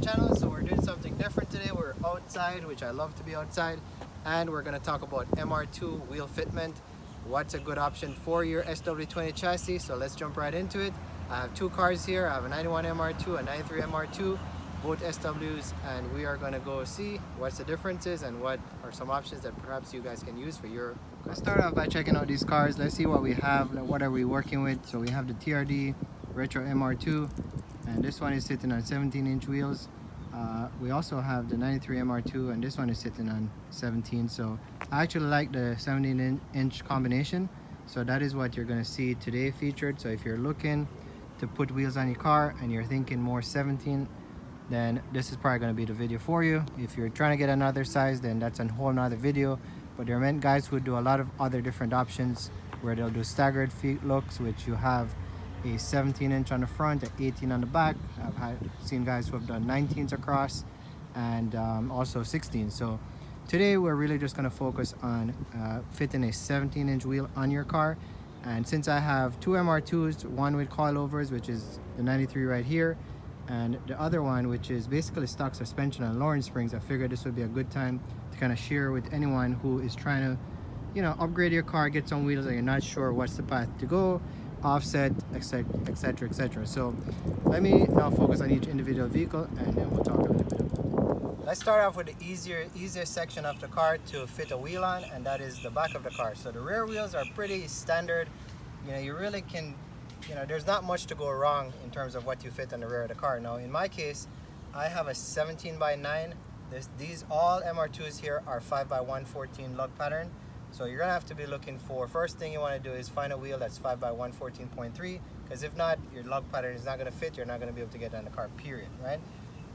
channel. So we're doing something different today. We're outside, which I love to be outside, and we're going to talk about MR2 wheel fitment. What's a good option for your SW20 chassis? So let's jump right into it. I have two cars here. I have a 91 MR2, a 93 MR2, both SWs, and we are going to go see what's the differences and what are some options that perhaps you guys can use for your car. Let's start off by checking out these cars. Let's see what we have. What are we working with? So we have the TRD Retro MR2, and this one is sitting on 17-inch wheels. We also have the 93 MR2, and this one is sitting on 17. So I actually like the 17-inch combination. So that is what you're going to see today featured. So if you're looking to put wheels on your car and you're thinking more 17, then this is probably going to be the video for you. If you're trying to get another size, then that's a whole nother video. But there are many guys who do a lot of other different options where they'll do staggered feet looks, which you have a 17-inch on the front, an 18 on the back. I've seen guys who have done 19s across, and also 16. So today we're really just going to focus on fitting a 17-inch wheel on your car. And since I have two MR2s, one with coilovers, which is the 93 right here, and the other one which is basically stock suspension and Lawrence springs, I figured this would be a good time to kind of share with anyone who is trying to, you know, upgrade your car, get some wheels and you're not sure what's the path to go, offset, etc, etc, etc. So let me now focus on each individual vehicle and then we'll talk a little bit about it. Let's start off with the easiest section of the car to fit a wheel on, and that is the back of the car. So the rear wheels are pretty standard. You know, you really can, you know, there's not much to go wrong in terms of what you fit on the rear of the car. Now in my case, I have a 17x9. These all MR2s here are 5x114 lug pattern. So you're gonna have to be looking for, first thing you wanna do is find a wheel that's 5x114.3, because if not, your lug pattern is not gonna fit, you're not gonna be able to get it on the car, period, right?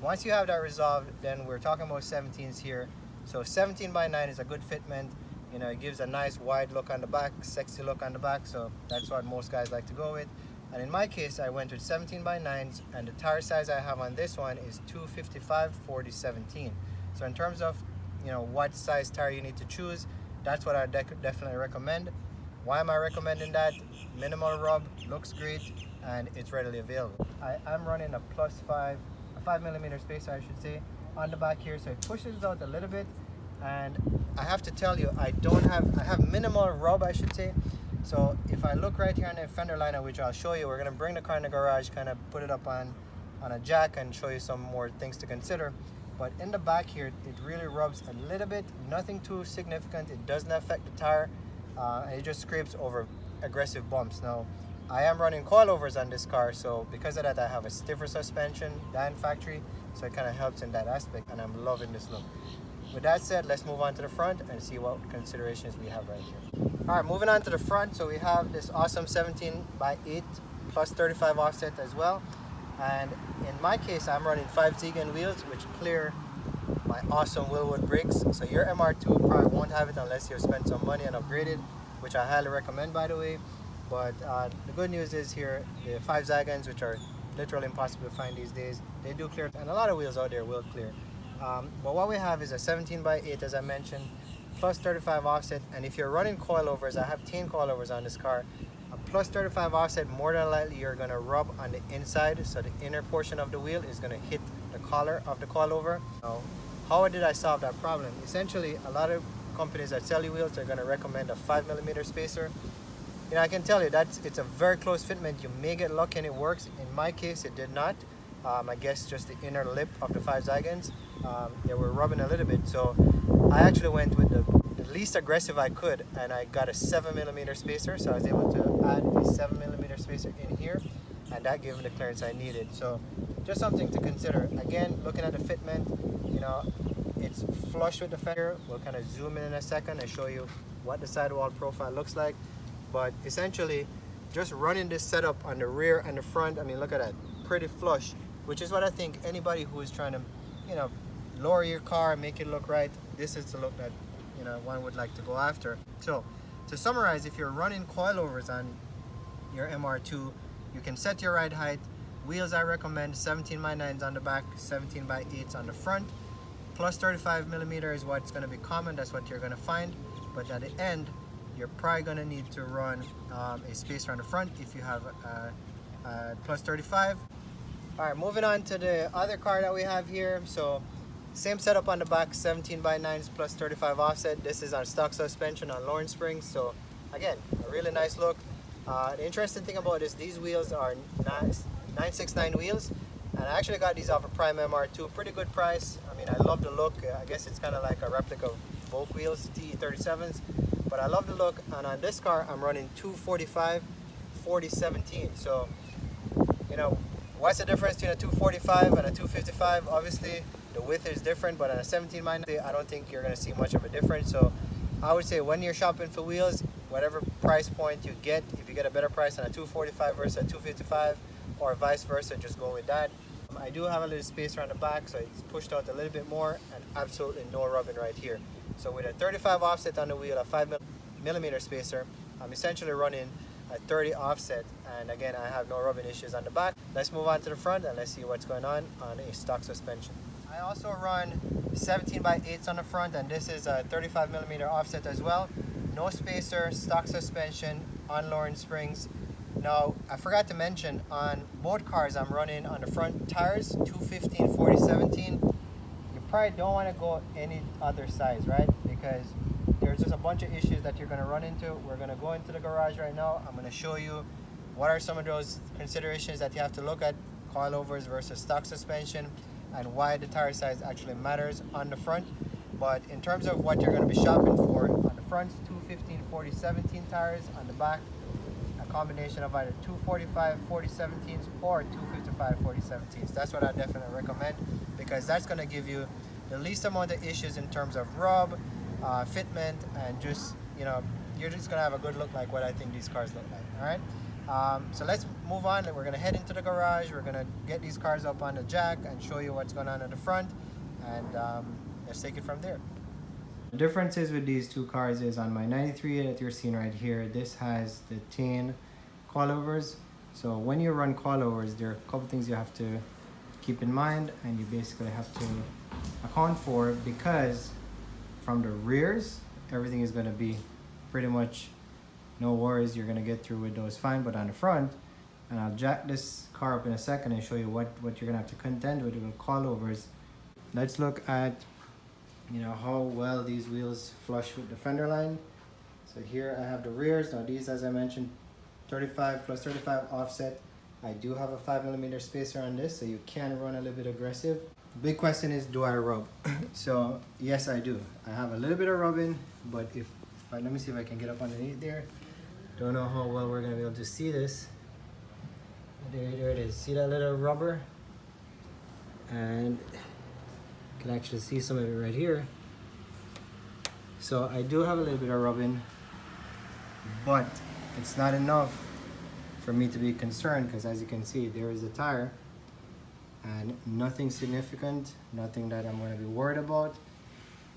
Once you have that resolved, then we're talking about 17s here. So 17x9 is a good fitment. You know, it gives a nice wide look on the back, sexy look on the back, so that's what most guys like to go with. And in my case, I went with 17x9s, and the tire size I have on this one is 255/40/17. So in terms of, you know, what size tire you need to choose, that's what I definitely recommend. Why am I recommending that? Minimal rub, looks great, and it's readily available. I'm running a +5, a 5mm spacer, I should say, on the back here, so it pushes out a little bit. And I have to tell you, I have minimal rub, I should say. So if I look right here on the fender liner, which I'll show you, we're gonna bring the car in the garage, kind of put it up on a jack and show you some more things to consider. But in the back here, it really rubs a little bit, nothing too significant. It doesn't affect the tire, and it just scrapes over aggressive bumps. Now, I am running coilovers on this car, so because of that, I have a stiffer suspension than factory, so it kind of helps in that aspect, and I'm loving this look. With that said, let's move on to the front and see what considerations we have right here. All right, moving on to the front, so we have this awesome 17x8 +35 offset as well. And in my case, I'm running 5 Zegan wheels, which clear my awesome Willwood brakes. So your MR2 probably won't have it unless you've spent some money and upgraded, which I highly recommend, by the way. But the good news is here, the 5 Zegans, which are literally impossible to find these days, they do clear, and a lot of wheels out there will clear. But what we have is a 17x8, as I mentioned, +35 offset. And if you're running coilovers, I have 10 coilovers on this car. A +35 offset, more than likely you're going to rub on the inside, so the inner portion of the wheel is going to hit the collar of the coilover. Now, how did I solve that problem? Essentially, a lot of companies that sell you wheels are going to recommend a 5mm spacer. You know, I can tell you that it's a very close fitment. You may get lucky and it works. In my case, it did not. I guess just the inner lip of the 5 Zegans, they were rubbing a little bit. So I actually went with the least aggressive I could, and I got a 7mm spacer. So I was able to add a 7mm spacer in here, and that gave me the clearance I needed. So just something to consider. Again, looking at the fitment, you know, it's flush with the fender. We'll kind of zoom in a second and show you what the sidewall profile looks like. But essentially, just running this setup on the rear and the front, I mean, look at that, pretty flush, which is what I think anybody who is trying to, you know, lower your car, make it look right, this is the look that, you know, one would like to go after. So to summarize, if you're running coilovers on your MR2, you can set your ride height. Wheels I recommend 17x9s on the back, 17x8s on the front. +35mm is what's going to be common, that's what you're going to find. But at the end, you're probably going to need to run a spacer on the front if you have a +35. All right, moving on to the other car that we have here. So same setup on the back, 17x9s plus 35 offset. This is on stock suspension on Lawrence springs. So again, a really nice look. The interesting thing about this, these wheels are 969 wheels, and I actually got these off of Prime MR2. Pretty good price. I mean, I love the look. I guess it's kind of like a replica of Volk wheels, TE37s, but I love the look. And on this car, I'm running 245 4017. So, you know, what's the difference between a 245 and a 255? Obviously, the width is different, but on a 17x9, I don't think you're going to see much of a difference. So I would say when you're shopping for wheels, whatever price point you get, if you get a better price on a 245 versus a 255 or vice versa, just go with that. I do have a little space around the back, so it's pushed out a little bit more, and absolutely no rubbing right here. So with a 35 offset on the wheel, a 5mm spacer, I'm essentially running a 30 offset, and again, I have no rubbing issues on the back. Let's move on to the front and let's see what's going on a stock suspension. I also run 17x8s on the front, and this is a 35mm offset as well. No spacer, stock suspension on Lawrence springs. Now, I forgot to mention, on both cars I'm running on the front tires 215 4017. You probably don't want to go any other size, right? Because there's just a bunch of issues that you're going to run into. We're going to go into the garage right now. I'm going to show you what are some of those considerations that you have to look at, coilovers versus stock suspension, and why the tire size actually matters on the front. But in terms of what you're going to be shopping for, on the front, 215 4017 tires. On the back, a combination of either 245 4017s or 255 4017s. That's what I definitely recommend, because that's going to give you the least amount of issues in terms of rub, fitment, and just, you know, you're just going to have a good look like what I think these cars look like. All right, so let's move on. We're going to head into the garage. We're going to get these cars up on the jack and show you what's going on at the front, and let's take it from there. The differences with these two cars is on my 93 that you're seeing right here, this has the 10 coilovers. So when you run coilovers, there are a couple things you have to keep in mind, and you basically have to account for, because from the rears, everything is going to be pretty much no worries. You're going to get through with those fine, but on the front, and I'll jack this car up in a second and show you what you're going to have to contend with coilovers. Let's look at, you know, how well these wheels flush with the fender line. So here I have the rears. Now these, as I mentioned, 35 plus 35 offset. I do have a 5mm spacer on this, so you can run a little bit aggressive. The big question is, do I rub? So yes, I do. I have a little bit of rubbing, but let me see if I can get up underneath there. Don't know how well we're gonna be able to see this. There it is. See that little rubber? And you can actually see some of it right here. So I do have a little bit of rubbing, but it's not enough for me to be concerned, because as you can see, there is a tire and nothing significant, nothing that I'm going to be worried about.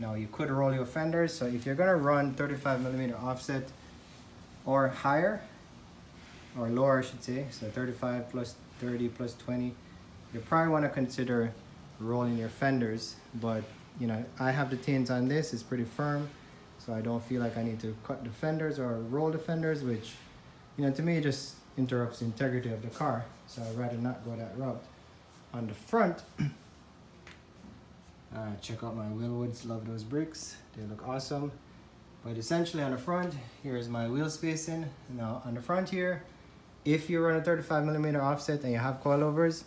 Now you could roll your fenders, so if you're going to run 35mm offset or higher, or lower I should say, so 35 plus 30 plus 20, you probably want to consider rolling your fenders. But you know, I have the tins on this, it's pretty firm, so I don't feel like I need to cut the fenders or roll the fenders, which, you know, to me just interrupts the integrity of the car, so I'd rather not go that route. On the front, check out my wheel woods, love those bricks, they look awesome. But essentially on the front, here's my wheel spacing. Now on the front here, if you run a 35mm offset and you have coilovers,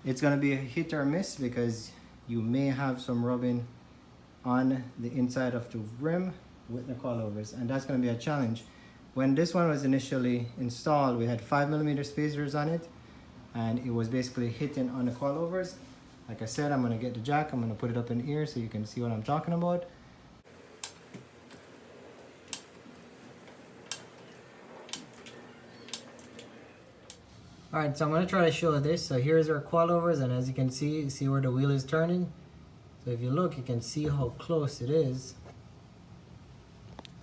it's going to be a hit or miss, because you may have some rubbing on the inside of the rim with the coilovers, and that's going to be a challenge. When this one was initially installed, we had 5mm spacers on it, and it was basically hitting on the coilovers. Like I said, I'm going to get the jack, I'm going to put it up in ear so you can see what I'm talking about. Alright, so I'm going to try to show this. So here's our coilovers, and as you can see where the wheel is turning. So if you look, you can see how close it is.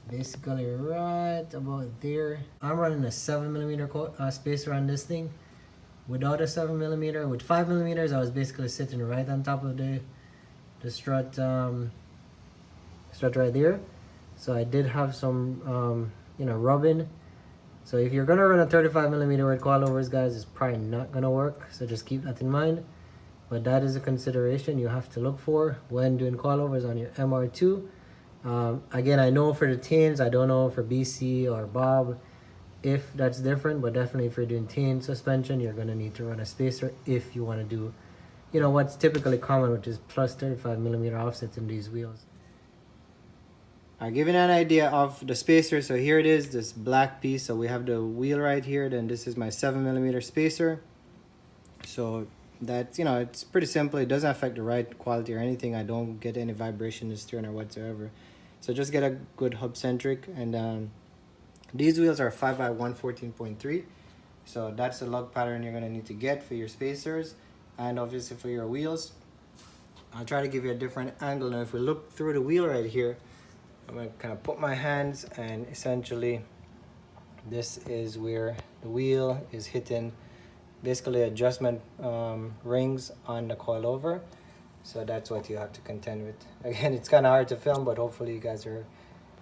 Basically right about there. I'm running a 7mm spacer on this thing. Without a 7mm, with 5mm, I was basically sitting right on top of the strut right there. So I did have some you know, rubbing So if you're gonna run a 35mm with coilovers, guys, it's probably not gonna work. So just keep that in mind. But that is a consideration you have to look for when doing coilovers on your MR2. Again, I know for the teens, I don't know for BC or Bob if that's different, but definitely if you're doing teen suspension, you're gonna need to run a spacer if you wanna do, you know, what's typically common, which is plus 35mm offsets in these wheels. I'll give you an idea of the spacer. So here it is, this black piece. So we have the wheel right here, then this is my 7mm spacer. So that's, you know, it's pretty simple. It doesn't affect the ride quality or anything. I don't get any vibration in the steering or whatsoever. So just get a good hub centric. And these wheels are 5x114.3. So that's the lug pattern you're gonna need to get for your spacers and obviously for your wheels. I'll try to give you a different angle. Now if we look through the wheel right here, I'm gonna kind of put my hands, and essentially this is where the wheel is hitting basically adjustment rings on the coilover. So that's what you have to contend with. Again, it's kind of hard to film, but hopefully you guys are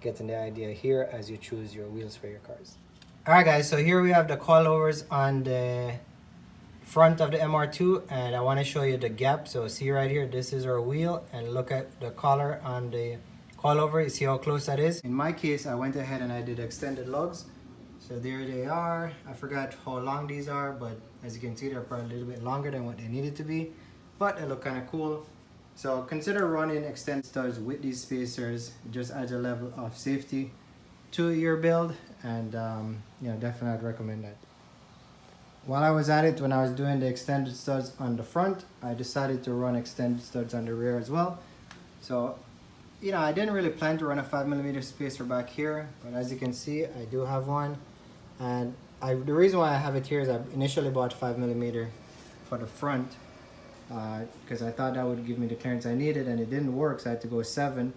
getting the idea here as you choose your wheels for your cars. All right, guys, so here we have the coilovers on the front of the MR2, and I want to show you the gap. So see right here, this is our wheel, and look at the collar on the coilover. You see how close that is? In my case, I went ahead and I did extended lugs. So there they are. I forgot how long these are, but as you can see, they're probably a little bit longer than what they needed to be, but they look kind of cool. So consider running extended studs with these spacers. It just adds a level of safety to your build, and you know, definitely I'd recommend that. While I was at it, when I was doing the extended studs on the front, I decided to run extended studs on the rear as well. So, you know, I didn't really plan to run a 5mm spacer back here, but as you can see, I do have one. And the reason why I have it here is I initially bought 5mm for the front because I thought that would give me the clearance I needed, and it didn't work, so I had to go 7.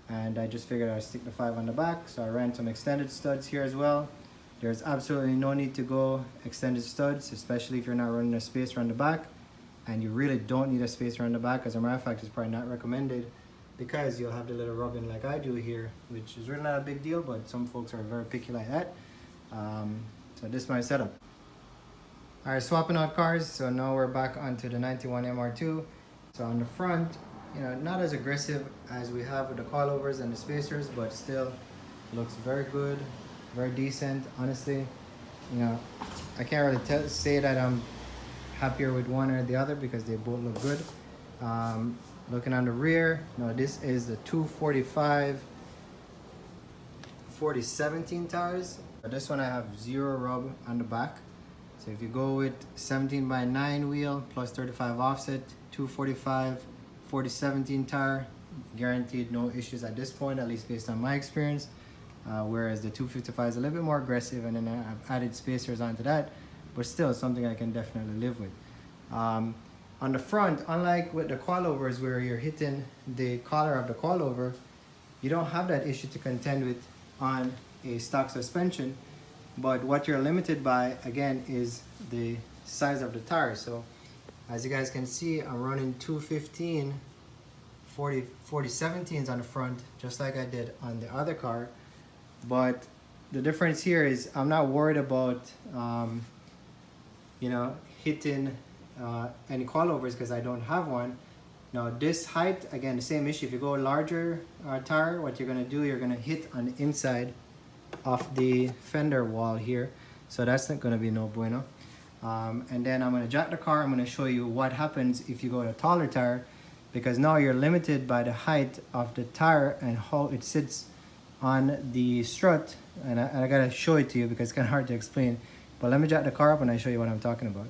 And I just figured I'd stick the 5 on the back, so I ran some extended studs here as well. There's absolutely no need to go extended studs, especially if you're not running a spacer on the back, and you really don't need a spacer on the back. As a matter of fact, it's probably not recommended, because you'll have the little rubbing like I do here, which is really not a big deal, but some folks are very picky like that. So this is my setup. All right, swapping out cars. So now we're back onto the 91 MR2. So on the front, you know, not as aggressive as we have with the coilovers and the spacers, but still looks very good, very decent. Honestly, you know, I can't really say that I'm happier with one or the other because they both look good. Looking on the rear, now this is the 245 4017 tires. This one I have 0 rub on the back. So if you go with 17x9 wheel plus 35 offset, 245 4017 tire, guaranteed no issues at this point, at least based on my experience. Whereas the 255 is a little bit more aggressive, and then I've added spacers onto that, but still something I can definitely live with. On the front, unlike with the coilovers where you're hitting the collar of the coilover, you don't have that issue to contend with on a stock suspension. But what you're limited by, again, is the size of the tire. So as you guys can see, I'm running 215 4017s on the front, just like I did on the other car. But the difference here is I'm not worried about you know, hitting any coilovers because I don't have one. Now this height, again, the same issue. If you go larger tire, what you're gonna do, you're gonna hit on the inside of the fender wall here. So that's not gonna be no bueno. And then I'm gonna jack the car. I'm gonna show you what happens if you go to a taller tire, because now you're limited by the height of the tire and how it sits on the strut. And I gotta show it to you because it's kind of hard to explain. But let me jack the car up and I show you what I'm talking about.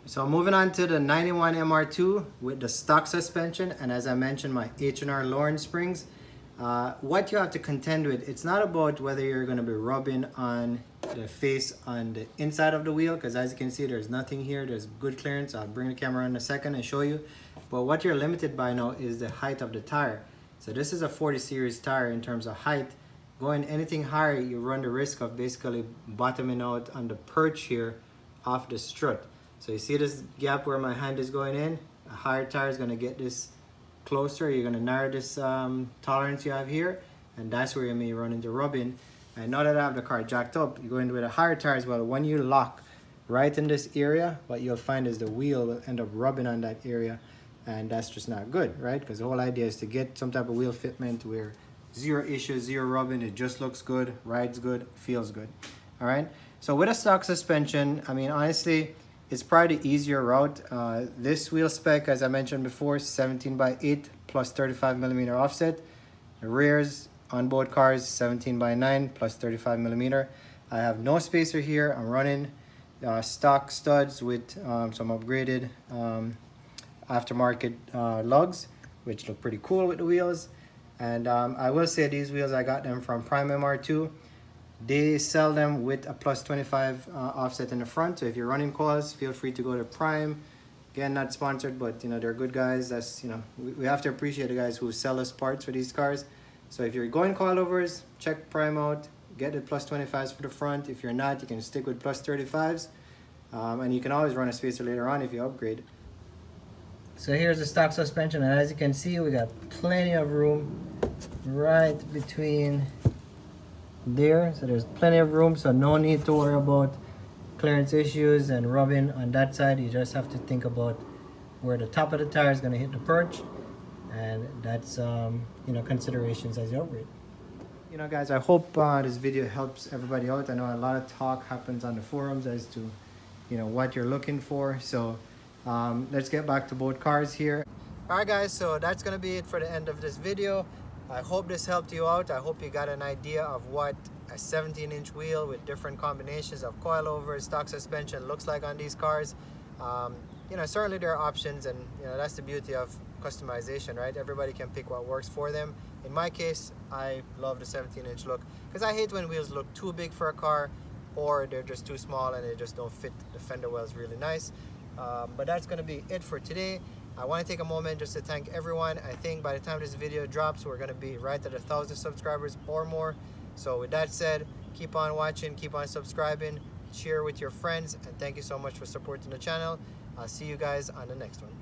So moving on to the 91 MR2 with the stock suspension, and as I mentioned, my H&R Lawrence springs. What you have to contend with, it's not about whether you're going to be rubbing on the face on the inside of the wheel, because as you can see, there's nothing here. There's good clearance. I'll bring the camera in a second and show you. But what you're limited by now is the height of the tire. So this is a 40 series tire in terms of height. Going anything higher, you run the risk of basically bottoming out on the perch here off the strut. So you see this gap where my hand is going in? A higher tire is going to get this closer. You're going to narrow this tolerance you have here. and that's where you may run into rubbing. And now that I have the car jacked up, you go into with a higher tire as well. When you lock right in this area, what you'll find is the wheel will end up rubbing on that area, and that's just not good, right? Because the whole idea is to get some type of wheel fitment where zero issues, zero rubbing, it just looks good, rides good, feels good. All right, so with a stock suspension, I mean, honestly, it's probably the easier route. This wheel spec, as I mentioned before, 17/8 plus 35mm offset. The rears on both cars, 17/9 plus 35mm. I have no spacer here. I'm running stock studs with some upgraded aftermarket lugs, which look pretty cool with the wheels. And I will say these wheels, I got them from Prime MR2. They sell them with a plus 25 offset in the front. So if you're running coils, feel free to go to Prime. Again, not sponsored, but you know, they're good guys. That's, you know, we have to appreciate the guys who sell us parts for these cars. So if you're going coilovers, check Prime out. Get the plus 25s for the front. If you're not, you can stick with plus 35s. And you can always run a spacer later on if you upgrade. So here's the stock suspension, and as you can see, we got plenty of room right between there. So there's plenty of room, so no need to worry about clearance issues and rubbing on that side. You just have to think about where the top of the tire is going to hit the perch, and that's you know, considerations as you upgrade. You know, guys, I hope this video helps everybody out. I know a lot of talk happens on the forums as to, you know, what you're looking for. So let's get back to both cars here. All right, guys, so that's gonna be it for the end of this video. I hope this helped you out. I hope you got an idea of what a 17-inch wheel with different combinations of coilovers, stock suspension looks like on these cars. You know, certainly there are options, and you know, that's the beauty of customization, right? Everybody can pick what works for them. In my case, I love the 17-inch look because I hate when wheels look too big for a car, or they're just too small and they just don't fit the fender wells really nice. But that's going to be it for today. I want to take a moment just to thank everyone. I think by the time this video drops, we're going to be right at 1,000 subscribers or more. So with that said, keep on watching, keep on subscribing, share with your friends, and thank you so much for supporting the channel. I'll see you guys on the next one.